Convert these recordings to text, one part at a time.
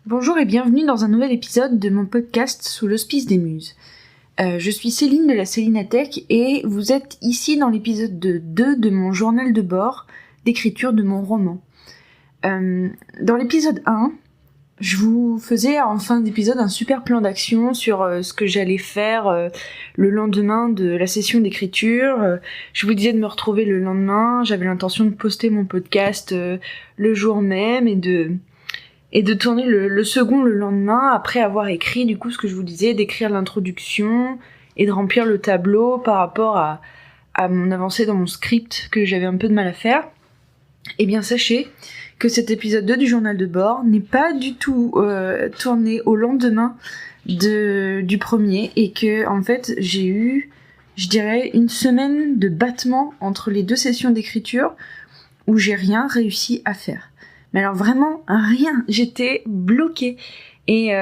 Bonjour et bienvenue dans un nouvel épisode de mon podcast sous l'auspice des Muses. Je suis Céline de la Célinatech et vous êtes ici dans l'épisode 2 de mon journal de bord d'écriture de mon roman. Dans l'épisode 1, je vous faisais en fin d'épisode un super plan d'action sur ce que j'allais faire le lendemain de la session d'écriture. Je vous disais de me retrouver le lendemain, j'avais l'intention de poster mon podcast le jour même et de tourner le second le lendemain après avoir écrit du coup ce que je vous disais, d'écrire l'introduction et de remplir le tableau par rapport à mon avancée dans mon script que j'avais un peu de mal à faire. Eh bien sachez que cet épisode 2 du journal de bord n'est pas du tout tourné au lendemain du premier et que en fait j'ai eu, je dirais, une semaine de battement entre les deux sessions d'écriture où j'ai rien réussi à faire. Mais alors vraiment rien, j'étais bloquée. Et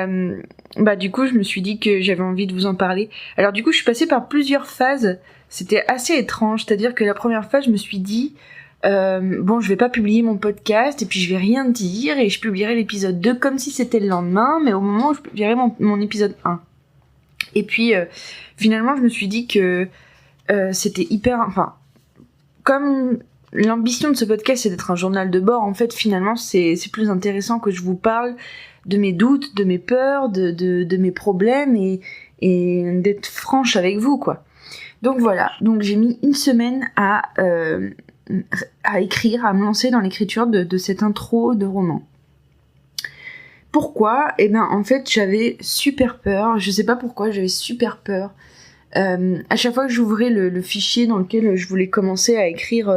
du coup je me suis dit que j'avais envie de vous en parler. Alors du coup je suis passée par plusieurs phases, c'était assez étrange, c'est-à-dire que la première phase je me suis dit je vais pas publier mon podcast et puis je vais rien dire et je publierai l'épisode 2 comme si c'était le lendemain, mais au moment où je publierai mon épisode 1. Et puis finalement je me suis dit que c'était comme l'ambition de ce podcast c'est d'être un journal de bord, en fait finalement c'est plus intéressant que je vous parle de mes doutes, de mes peurs, de mes problèmes et d'être franche avec vous quoi. Donc voilà, donc j'ai mis une semaine à écrire, à me lancer dans l'écriture de cette intro de roman. Pourquoi ? Eh bien en fait j'avais super peur, je sais pas pourquoi j'avais super peur. À chaque fois que j'ouvrais le fichier dans lequel je voulais commencer à écrire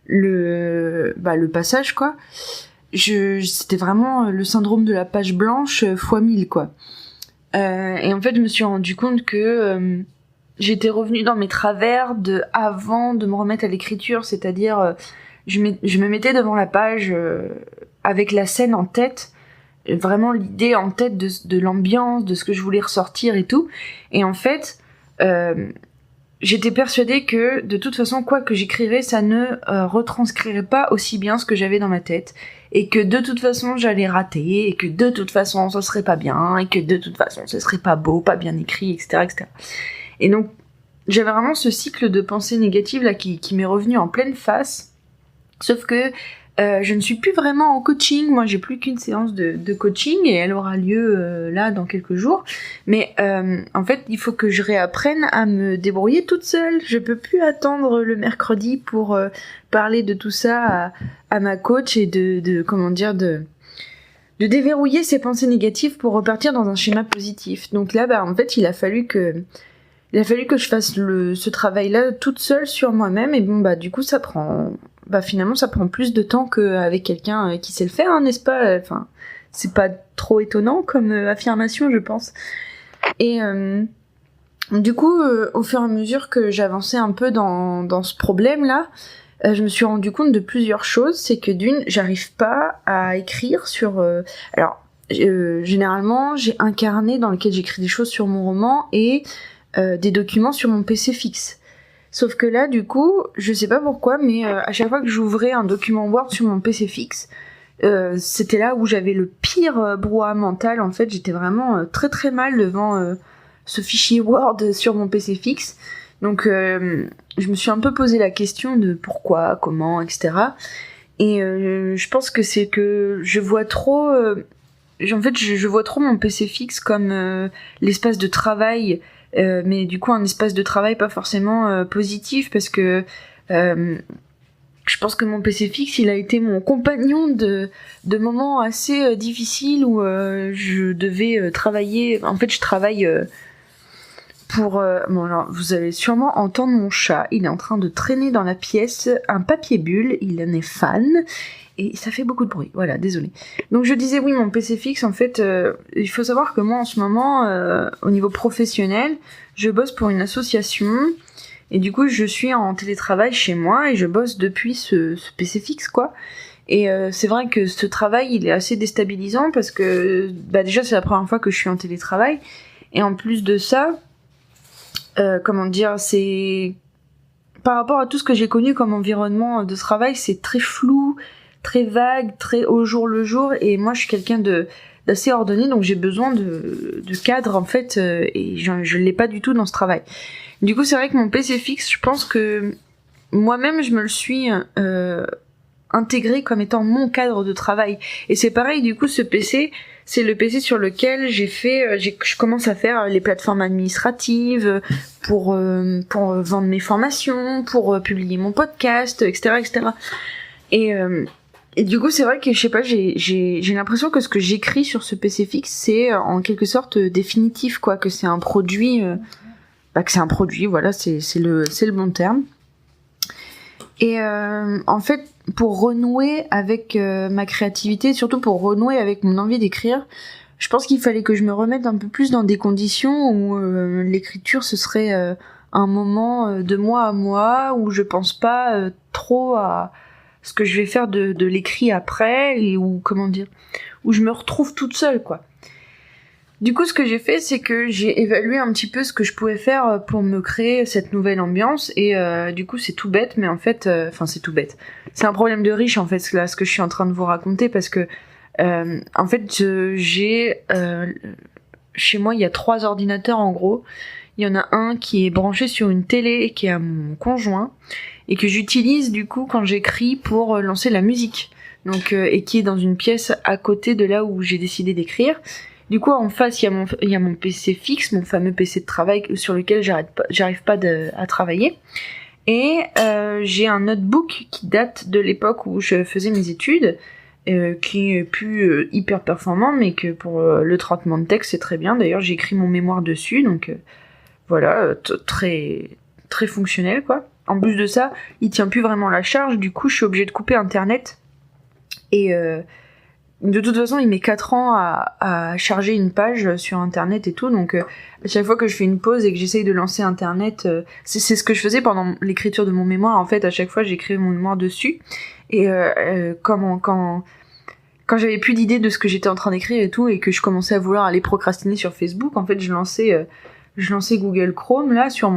le passage quoi, c'était vraiment le syndrome de la page blanche fois 1000 quoi. Et en fait je me suis rendu compte que j'étais revenue dans mes travers de avant de me remettre à l'écriture, c'est-à-dire je me mettais devant la page avec la scène en tête, vraiment l'idée en tête de l'ambiance, de ce que je voulais ressortir et tout, et en fait j'étais persuadée que de toute façon quoi que j'écrirais ça ne retranscrirait pas aussi bien ce que j'avais dans ma tête et que de toute façon j'allais rater et que de toute façon ça serait pas bien et que de toute façon ce serait pas beau, pas bien écrit, etc. Et donc j'avais vraiment ce cycle de pensée négative là qui m'est revenu en pleine face, sauf que je ne suis plus vraiment en coaching, moi j'ai plus qu'une séance de coaching et elle aura lieu là dans quelques jours, mais en fait il faut que je réapprenne à me débrouiller toute seule, je peux plus attendre le mercredi pour parler de tout ça à ma coach et de déverrouiller ces pensées négatives pour repartir dans un schéma positif. Donc là en fait il a fallu que je fasse ce travail-là toute seule sur moi-même, et du coup ça prend plus de temps qu'avec quelqu'un qui sait le faire, hein, n'est-ce pas ? Enfin, c'est pas trop étonnant comme affirmation, je pense. Et du coup, au fur et à mesure que j'avançais un peu dans ce problème-là, je me suis rendu compte de plusieurs choses. C'est que d'une, j'arrive pas à écrire sur... généralement, j'ai un carnet dans lequel j'écris des choses sur mon roman et des documents sur mon PC fixe. Sauf que là, du coup, je sais pas pourquoi, mais à chaque fois que j'ouvrais un document Word sur mon PC fixe, c'était là où j'avais le pire brouhaha mental. En fait, j'étais vraiment très très mal devant ce fichier Word sur mon PC fixe. Donc, je me suis un peu posé la question de pourquoi, comment, etc. Et je pense que c'est que je vois trop... je vois trop mon PC fixe comme l'espace de travail, mais du coup un espace de travail pas forcément positif, parce que je pense que mon PC fixe il a été mon compagnon de moments assez difficiles où je devais travailler. En fait je travaille alors vous allez sûrement entendre mon chat, il est en train de traîner dans la pièce un papier bulle, il en est fan et ça fait beaucoup de bruit, voilà, désolé. Donc je disais oui, mon PC fixe, en fait, il faut savoir que moi en ce moment, au niveau professionnel, je bosse pour une association, et du coup je suis en télétravail chez moi, et je bosse depuis ce PC fixe, quoi. Et c'est vrai que ce travail, il est assez déstabilisant, parce que déjà c'est la première fois que je suis en télétravail, et en plus de ça, c'est... Par rapport à tout ce que j'ai connu comme environnement de travail, c'est très flou, très vague, très au jour le jour, et moi je suis quelqu'un d'assez ordonné, donc j'ai besoin de cadre en fait, et je l'ai pas du tout dans ce travail. Du coup, c'est vrai que mon PC fixe, je pense que moi-même, je me le suis intégré comme étant mon cadre de travail. Et c'est pareil, du coup, ce PC, c'est le PC sur lequel je commence à faire les plateformes administratives pour vendre mes formations, pour publier mon podcast, etc., etc. Et du coup, c'est vrai que je sais pas, j'ai l'impression que ce que j'écris sur ce PC fixe, c'est en quelque sorte définitif, quoi, que c'est un produit, voilà, c'est le bon terme. Et en fait, pour renouer avec ma créativité, surtout pour renouer avec mon envie d'écrire, je pense qu'il fallait que je me remette un peu plus dans des conditions où l'écriture, ce serait un moment de moi à moi, où je pense pas trop à ce que je vais faire de l'écrit après, et où je me retrouve toute seule, quoi. Du coup, ce que j'ai fait, c'est que j'ai évalué un petit peu ce que je pouvais faire pour me créer cette nouvelle ambiance, et du coup, c'est tout bête, mais en fait, c'est tout bête. C'est un problème de riche, en fait, là, ce que je suis en train de vous raconter, parce que, en fait, chez moi, il y a 3 ordinateurs, en gros. Il y en a un qui est branché sur une télé, qui est à mon conjoint, et que j'utilise, du coup, quand j'écris pour lancer la musique. Donc, et qui est dans une pièce à côté de là où j'ai décidé d'écrire. Du coup, en face, il y a mon PC fixe, mon fameux PC de travail sur lequel j'arrive pas à travailler. Et j'ai un notebook qui date de l'époque où je faisais mes études, qui est plus hyper performant, mais que pour le traitement de texte, c'est très bien. D'ailleurs, j'ai écrit mon mémoire dessus, donc voilà, très, très fonctionnel, quoi. En plus de ça, il tient plus vraiment la charge, du coup, je suis obligée de couper Internet. Et de toute façon, il met 4 ans à charger une page sur Internet et tout, donc à chaque fois que je fais une pause et que j'essaye de lancer Internet, c'est ce que je faisais pendant l'écriture de mon mémoire, en fait, à chaque fois j'écrivais mon mémoire dessus, et quand j'avais plus d'idées de ce que j'étais en train d'écrire et tout, et que je commençais à vouloir aller procrastiner sur Facebook, en fait, je lançais Google Chrome, là, sur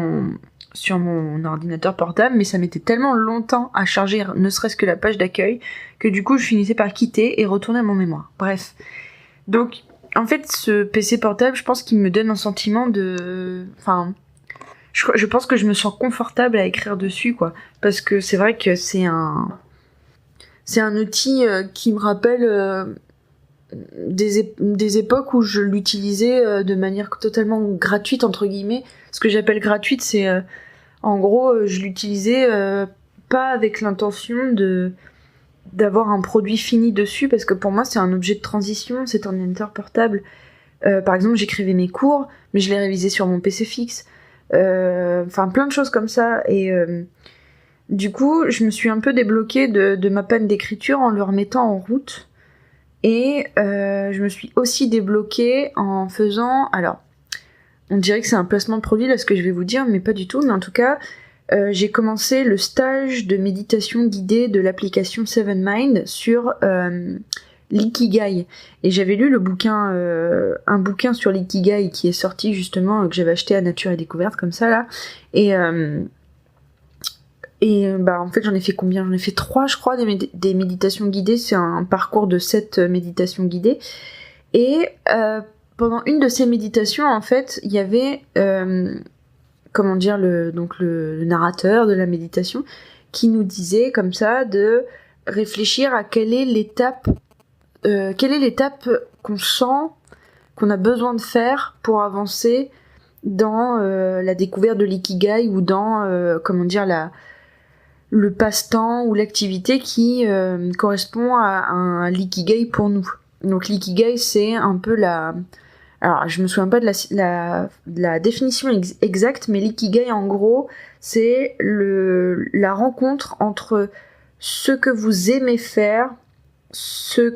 mon ordinateur portable, mais ça mettait tellement longtemps à charger ne serait-ce que la page d'accueil que du coup je finissais par quitter et retourner à mon mémoire. Bref. Donc, en fait, ce PC portable, je pense qu'il me donne un sentiment de... je pense que je me sens confortable à écrire dessus, quoi. Parce que c'est vrai que c'est un outil qui me rappelle des époques où je l'utilisais de manière totalement gratuite, entre guillemets. Ce que j'appelle gratuite, c'est... en gros, je l'utilisais pas avec l'intention d'avoir un produit fini dessus, parce que pour moi, c'est un objet de transition, cet ordinateur portable. Par exemple, j'écrivais mes cours, mais je les révisais sur mon PC fixe. Plein de choses comme ça. Et du coup, je me suis un peu débloquée de ma panne d'écriture en le remettant en route. Et je me suis aussi débloquée en faisant... Alors, on dirait que c'est un placement de produit, là, ce que je vais vous dire, mais pas du tout. Mais en tout cas, j'ai commencé le stage de méditation guidée de l'application Seven Mind sur l'ikigai. Et j'avais lu un bouquin sur l'ikigai qui est sorti justement, que j'avais acheté à Nature et Découverte, comme ça, là. Et en fait, j'en ai fait combien ? J'en ai fait 3, je crois, des méditations guidées. C'est un parcours de 7 méditations guidées. Et... pendant une de ces méditations, en fait, il y avait, le narrateur de la méditation qui nous disait comme ça de réfléchir à quelle est l'étape qu'on sent qu'on a besoin de faire pour avancer dans la découverte de l'ikigai ou dans le passe-temps ou l'activité qui correspond à l'ikigai pour nous. Donc l'ikigai, c'est un peu alors, je me souviens pas de la définition exacte, mais l'ikigai, en gros, c'est la rencontre entre ce que vous aimez faire, ce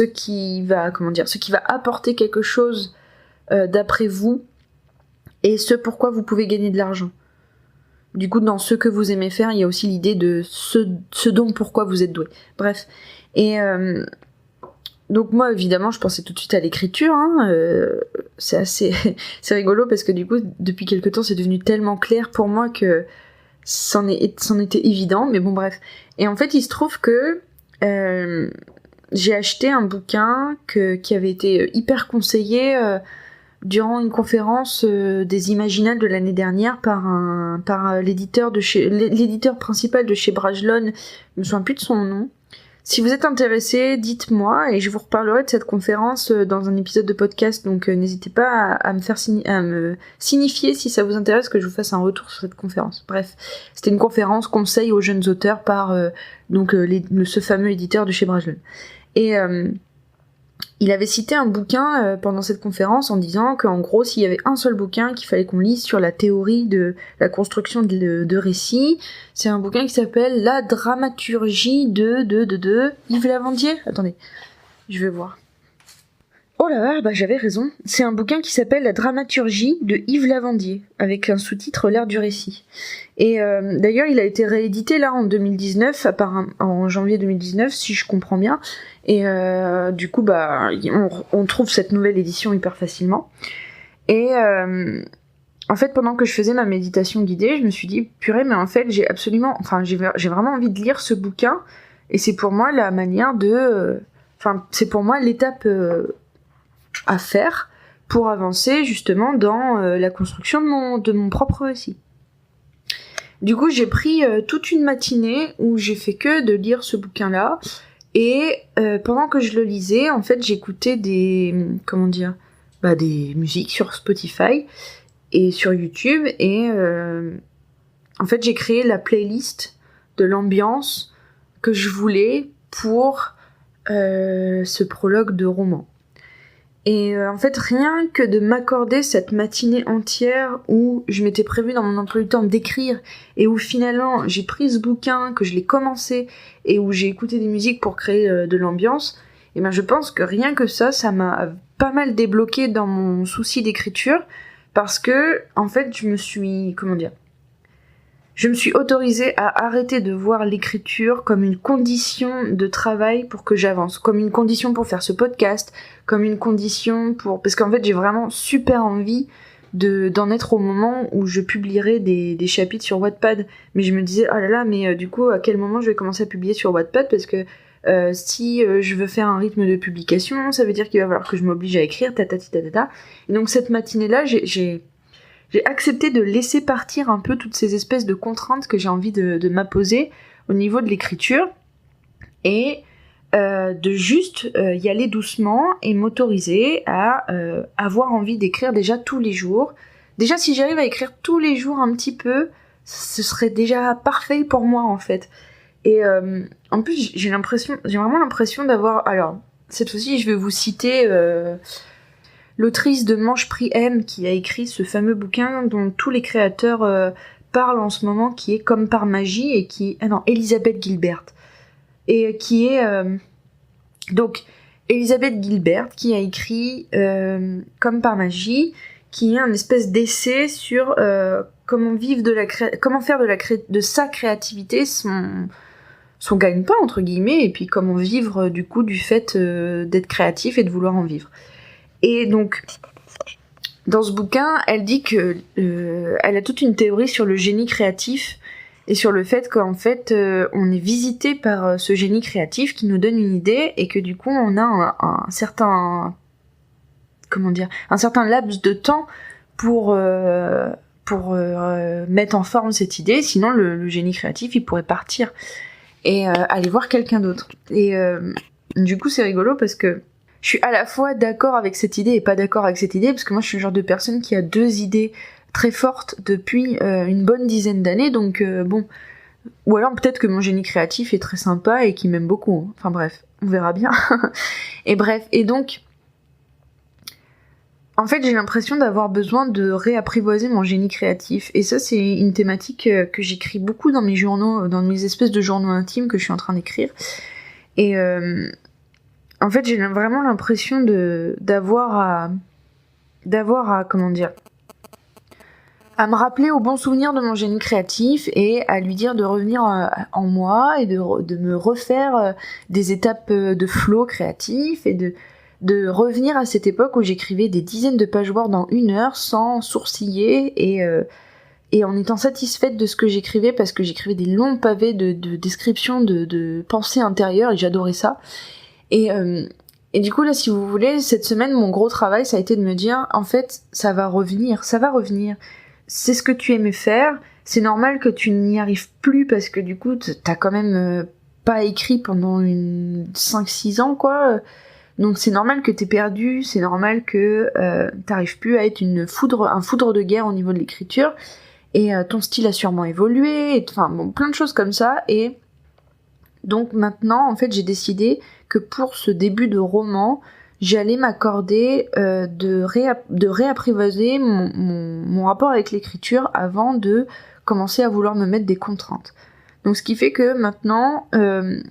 qui va apporter quelque chose d'après vous, et ce pourquoi vous pouvez gagner de l'argent. Du coup, dans ce que vous aimez faire, il y a aussi l'idée de ce dont pourquoi vous êtes doué. Bref. Et... donc moi, évidemment, je pensais tout de suite à l'écriture, c'est c'est rigolo parce que du coup, depuis quelque temps, c'est devenu tellement clair pour moi que c'en était évident, mais bon, bref. Et en fait, il se trouve que j'ai acheté un bouquin qui avait été hyper conseillé durant une conférence des Imaginales de l'année dernière par l'éditeur principal de chez Brajlon, je me souviens plus de son nom. Si vous êtes intéressé, dites-moi et je vous reparlerai de cette conférence dans un épisode de podcast, donc n'hésitez pas à me signifier si ça vous intéresse que je vous fasse un retour sur cette conférence. Bref, c'était une conférence conseil aux jeunes auteurs par ce fameux éditeur de chez Brajlon. Et il avait cité un bouquin pendant cette conférence en disant qu'en gros, s'il y avait un seul bouquin qu'il fallait qu'on lise sur la théorie de la construction de récits, c'est un bouquin qui s'appelle La dramaturgie de Yves Lavandier. Attendez, je vais voir. Oh là là, bah j'avais raison. C'est un bouquin qui s'appelle La dramaturgie de Yves Lavandier, avec un sous-titre L'ère du récit. Et d'ailleurs, il a été réédité là en 2019, en janvier 2019, si je comprends bien. Et du coup, bah, on trouve cette nouvelle édition hyper facilement. Et en fait, pendant que je faisais ma méditation guidée, je me suis dit, purée, mais en fait, j'ai vraiment envie de lire ce bouquin. Et c'est pour moi la manière c'est pour moi l'étape à faire pour avancer justement dans la construction de mon propre récit. Du coup, j'ai pris toute une matinée où j'ai fait que de lire ce bouquin-là. Et pendant que je le lisais, en fait, j'écoutais des musiques sur Spotify et sur YouTube. Et en fait, j'ai créé la playlist de l'ambiance que je voulais pour ce prologue de roman. Et en fait, rien que de m'accorder cette matinée entière où je m'étais prévu dans mon emploi du temps d'écrire et où finalement j'ai pris ce bouquin, que je l'ai commencé et où j'ai écouté des musiques pour créer de l'ambiance, et ben je pense que rien que ça m'a pas mal débloqué dans mon souci d'écriture parce que en fait je me suis autorisée à arrêter de voir l'écriture comme une condition de travail pour que j'avance, comme une condition pour faire ce podcast, comme une condition parce qu'en fait j'ai vraiment super envie d'en être au moment où je publierai des chapitres sur Wattpad. Mais je me disais, oh là là, mais du coup, à quel moment je vais commencer à publier sur Wattpad, parce que si je veux faire un rythme de publication, ça veut dire qu'il va falloir que je m'oblige à écrire, tatati tatata. Et donc cette matinée-là, j'ai accepté de laisser partir un peu toutes ces espèces de contraintes que j'ai envie de m'imposer au niveau de l'écriture et de juste y aller doucement et m'autoriser à avoir envie d'écrire déjà tous les jours. Déjà, si j'arrive à écrire tous les jours un petit peu, ce serait déjà parfait pour moi en fait. Et en plus, j'ai vraiment l'impression d'avoir... Alors, cette fois-ci, je vais vous citer... l'autrice de Mange Prix M qui a écrit ce fameux bouquin dont tous les créateurs parlent en ce moment, qui est Comme par magie, et Elisabeth Gilbert. Et qui est... donc, Elisabeth Gilbert qui a écrit Comme par magie, qui est un espèce d'essai sur comment faire de sa créativité son gagne-pain, entre guillemets, et puis comment vivre du coup du fait d'être créatif et de vouloir en vivre. Et donc, dans ce bouquin, elle dit que elle a toute une théorie sur le génie créatif et sur le fait qu'en fait, on est visité par ce génie créatif qui nous donne une idée et que du coup, on a un certain laps de temps pour mettre en forme cette idée. Sinon, le génie créatif, il pourrait partir et aller voir quelqu'un d'autre. Et du coup, c'est rigolo parce que je suis à la fois d'accord avec cette idée et pas d'accord avec cette idée, parce que moi je suis le genre de personne qui a deux idées très fortes depuis une bonne dizaine d'années, donc bon. Ou alors peut-être que mon génie créatif est très sympa et qu'il m'aime beaucoup. Enfin bref, on verra bien. Et bref, et donc... En fait, j'ai l'impression d'avoir besoin de réapprivoiser mon génie créatif. Et ça, c'est une thématique que j'écris beaucoup dans mes journaux, dans mes espèces de journaux intimes que je suis en train d'écrire. Et... en fait, j'ai vraiment l'impression d'avoir à me rappeler au bon souvenir de mon génie créatif et à lui dire de revenir en moi et de me refaire des étapes de flow créatif et de revenir à cette époque où j'écrivais des dizaines de pages Word en 1 heure sans sourciller et en étant satisfaite de ce que j'écrivais, parce que j'écrivais des longs pavés de descriptions de pensées intérieures et j'adorais ça. Et du coup, là, si vous voulez, cette semaine, mon gros travail, ça a été de me dire, en fait, ça va revenir. C'est ce que tu aimais faire. C'est normal que tu n'y arrives plus parce que du coup, t'as quand même pas écrit pendant 5-6 ans, quoi. Donc c'est normal que t'aies perdu, c'est normal que t'arrives plus à être un foudre de guerre au niveau de l'écriture. Et ton style a sûrement évolué, enfin bon, plein de choses comme ça. Et donc maintenant, en fait, j'ai décidé que pour ce début de roman, j'allais m'accorder de réapprivoiser mon rapport avec l'écriture avant de commencer à vouloir me mettre des contraintes. Donc ce qui fait que maintenant,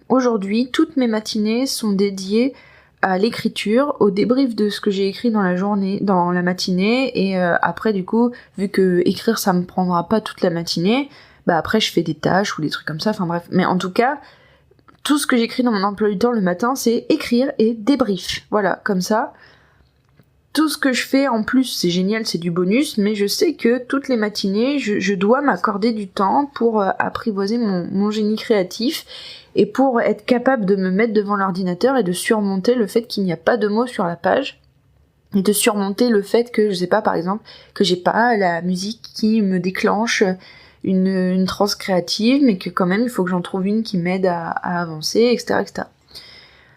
aujourd'hui, toutes mes matinées sont dédiées à l'écriture, au débrief de ce que j'ai écrit dans la journée, dans la matinée, et après du coup, vu que écrire ça me prendra pas toute la matinée, bah après je fais des tâches ou des trucs comme ça, enfin bref. Mais en tout cas, tout ce que j'écris dans mon emploi du temps le matin, c'est écrire et débrief. Voilà, comme ça. Tout ce que je fais en plus, c'est génial, c'est du bonus, mais je sais que toutes les matinées, je dois m'accorder du temps pour apprivoiser mon génie créatif et pour être capable de me mettre devant l'ordinateur et de surmonter le fait qu'il n'y a pas de mots sur la page et de surmonter le fait que, je sais pas, par exemple, que j'ai pas la musique qui me déclenche une transe créative, mais que quand même il faut que j'en trouve une qui m'aide à avancer, etc., etc.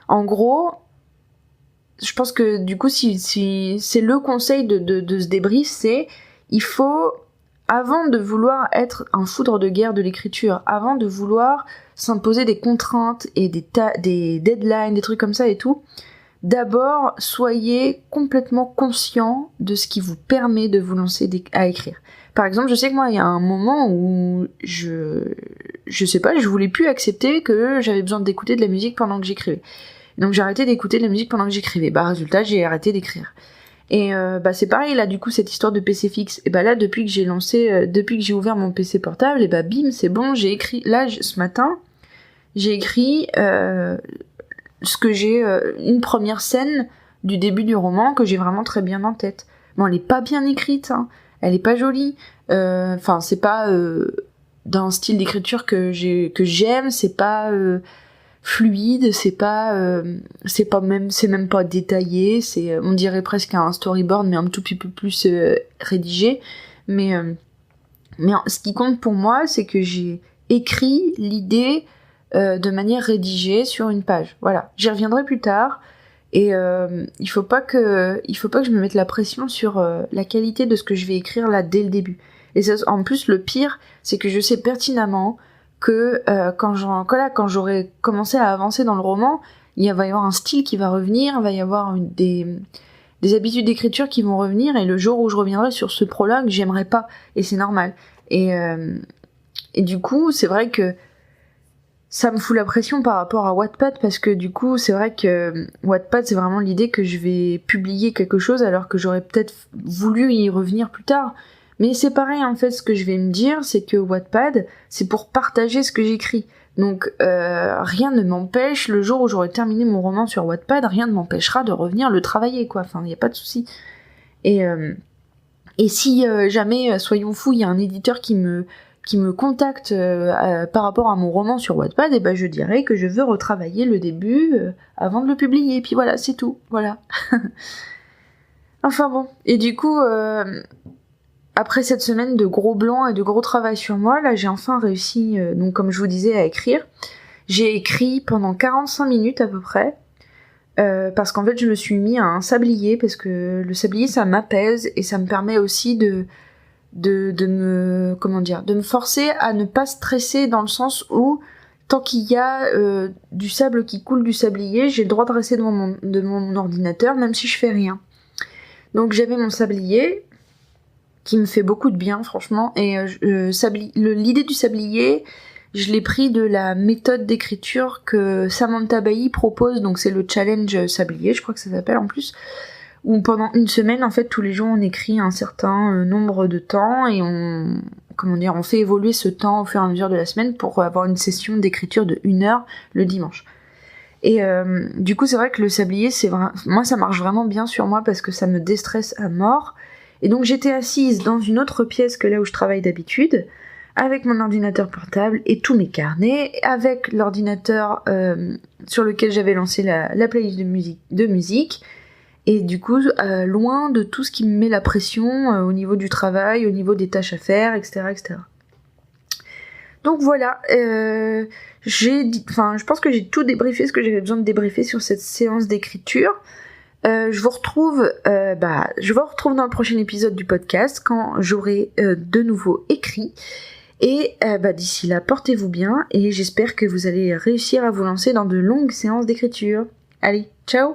En gros, je pense que du coup, si c'est le conseil de ce débrief, c'est il faut, avant de vouloir être un foudre de guerre de l'écriture, avant de vouloir s'imposer des contraintes et des deadlines, des trucs comme ça et tout, d'abord soyez complètement conscient de ce qui vous permet de vous lancer à écrire. Par exemple, je sais que moi, il y a un moment où je sais pas, je voulais plus accepter que j'avais besoin d'écouter de la musique pendant que j'écrivais. Donc j'ai arrêté d'écouter de la musique pendant que j'écrivais. Bah résultat, j'ai arrêté d'écrire. Et c'est pareil là, du coup, cette histoire de PC fixe. Et là, depuis que j'ai ouvert mon PC portable, et bim, c'est bon, j'ai écrit. Là, ce matin, j'ai écrit une première scène du début du roman que j'ai vraiment très bien en tête. Bon, elle est pas bien écrite, hein. Elle est pas jolie. Enfin, c'est pas d'un style d'écriture que j'aime. C'est pas fluide. C'est même pas détaillé. On dirait presque un storyboard, mais un tout petit peu plus rédigé. Mais ce qui compte pour moi, c'est que j'ai écrit l'idée de manière rédigée sur une page. Voilà. J'y reviendrai plus tard. Et il faut pas que je me mette la pression sur la qualité de ce que je vais écrire là dès le début. Et ça, en plus, le pire, c'est que je sais pertinemment que quand j'aurai commencé à avancer dans le roman, il va y avoir un style qui va revenir, il va y avoir des habitudes d'écriture qui vont revenir, et le jour où je reviendrai sur ce prologue, j'aimerais pas, et c'est normal. Et du coup, c'est vrai que ça me fout la pression par rapport à Wattpad, parce que du coup, c'est vrai que Wattpad, c'est vraiment l'idée que je vais publier quelque chose alors que j'aurais peut-être voulu y revenir plus tard. Mais c'est pareil, en fait, ce que je vais me dire, c'est que Wattpad, c'est pour partager ce que j'écris. Donc, rien ne m'empêche, le jour où j'aurai terminé mon roman sur Wattpad, rien ne m'empêchera de revenir le travailler, quoi. Enfin, il n'y a pas de souci. Et si jamais, soyons fous, il y a un éditeur qui me contacte par rapport à mon roman sur Wattpad, et je dirais que je veux retravailler le début avant de le publier, et puis voilà, c'est tout, voilà. Enfin bon, et du coup, après cette semaine de gros blancs et de gros travail sur moi, là j'ai enfin réussi, donc comme je vous disais, à écrire. J'ai écrit pendant 45 minutes à peu près, parce qu'en fait je me suis mis à un sablier, parce que le sablier ça m'apaise, et ça me permet aussi de me forcer à ne pas stresser, dans le sens où tant qu'il y a du sable qui coule du sablier, j'ai le droit de rester devant mon ordinateur même si je fais rien. Donc j'avais mon sablier qui me fait beaucoup de bien franchement, et l'idée du sablier, je l'ai pris de la méthode d'écriture que Samantha Bailly propose, donc c'est le challenge sablier, je crois que ça s'appelle en plus, où pendant une semaine, en fait, tous les jours, on écrit un certain nombre de temps, et on fait évoluer ce temps au fur et à mesure de la semaine pour avoir une session d'écriture de 1 heure le dimanche. Et du coup, c'est vrai que le sablier, moi, ça marche vraiment bien sur moi parce que ça me déstresse à mort. Et donc, j'étais assise dans une autre pièce que là où je travaille d'habitude, avec mon ordinateur portable et tous mes carnets, avec l'ordinateur sur lequel j'avais lancé la playlist de musique, et du coup loin de tout ce qui me met la pression au niveau du travail, au niveau des tâches à faire, etc. etc. Donc voilà, je pense que j'ai tout débriefé ce que j'avais besoin de débriefer sur cette séance d'écriture. Je vous retrouve dans le prochain épisode du podcast quand j'aurai de nouveau écrit. Et d'ici là, portez-vous bien et j'espère que vous allez réussir à vous lancer dans de longues séances d'écriture. Allez, ciao!